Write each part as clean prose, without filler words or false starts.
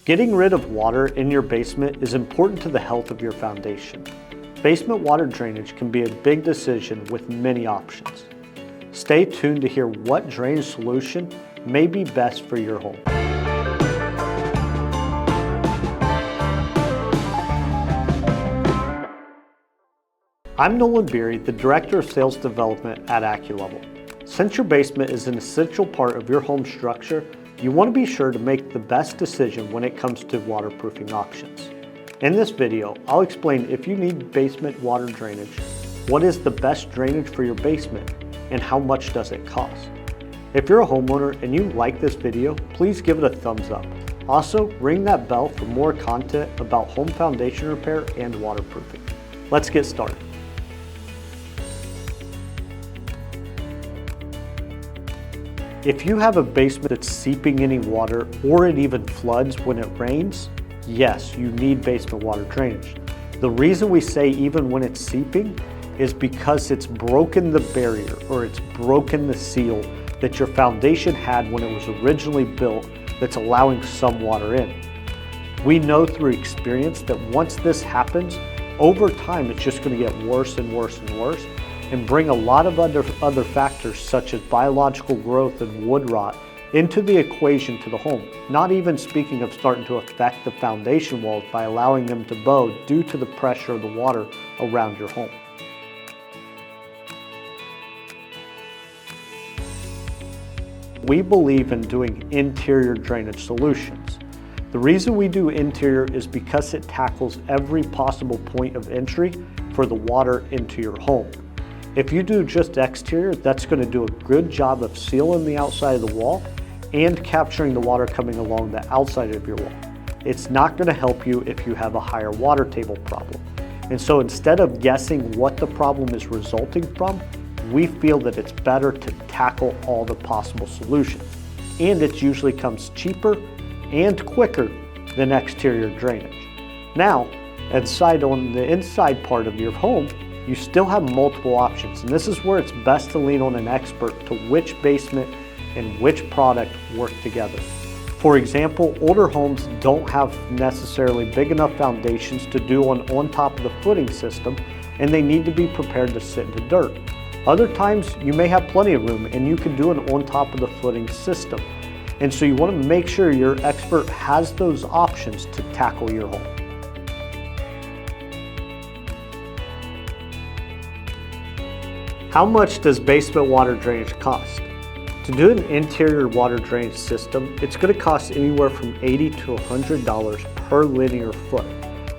Getting rid of water in your basement is important to the health of your foundation. Basement water drainage can be a big decision with many options. Stay tuned to hear what drainage solution may be best for your home. I'm Nolan Beery, the Director of Sales Development at AccuLevel. Since your basement is an essential part of your home structure, you want to be sure to make the best decision when it comes to waterproofing options. In this video, I'll explain if you need basement water drainage, what is the best drainage for your basement, and how much does it cost. If you're a homeowner and you like this video, please give it a thumbs up. Also, ring that bell for more content about home foundation repair and waterproofing. Let's get started. If you have a basement that's seeping any water or it even floods when it rains, yes, you need basement water drainage. The reason we say even when it's seeping is because it's broken the barrier or it's broken the seal that your foundation had when it was originally built that's allowing some water in. We know through experience that once this happens, over time it's just going to get worse and worse and worse, and bring a lot of other factors such as biological growth and wood rot into the equation to the home, not even speaking of starting to affect the foundation walls by allowing them to bow due to the pressure of the water around your home. We believe in doing interior drainage solutions. The reason we do interior is because it tackles every possible point of entry for the water into your home. If you do just exterior, that's going to do a good job of sealing the outside of the wall and capturing the water coming along the outside of your wall. It's not going to help you if you have a higher water table problem. And so instead of guessing what the problem is resulting from, we feel that it's better to tackle all the possible solutions. And it usually comes cheaper and quicker than exterior drainage. Now, on the inside part of your home, you still have multiple options, and this is where it's best to lean on an expert to which basement and which product work together. For example, older homes don't have necessarily big enough foundations to do on top of the footing system, and they need to be prepared to sit in the dirt. Other times, you may have plenty of room and you can do an on top of the footing system. And so you want to make sure your expert has those options to tackle your home. How much does basement water drainage cost? To do an interior water drainage system, it's going to cost anywhere from $80 to $100 per linear foot.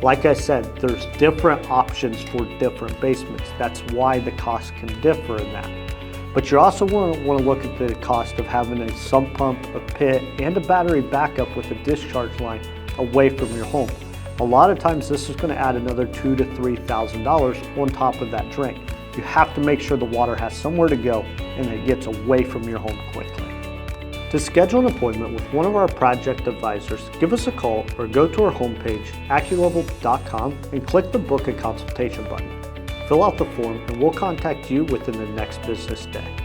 Like I said, there's different options for different basements. That's why the cost can differ in that. But you also want to look at the cost of having a sump pump, a pit, and a battery backup with a discharge line away from your home. A lot of times this is going to add another $2,000 to $3,000 on top of that drain. You have to make sure the water has somewhere to go and it gets away from your home quickly. To schedule an appointment with one of our project advisors, give us a call or go to our homepage, AccuLevel.com, and click the Book a Consultation button. Fill out the form and we'll contact you within the next business day.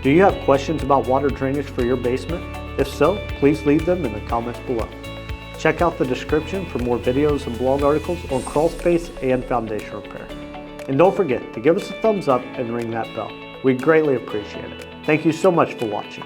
Do you have questions about water drainage for your basement? If so, please leave them in the comments below. Check out the description for more videos and blog articles on crawl space and foundation repair. And don't forget to give us a thumbs up and ring that bell. We'd greatly appreciate it. Thank you so much for watching.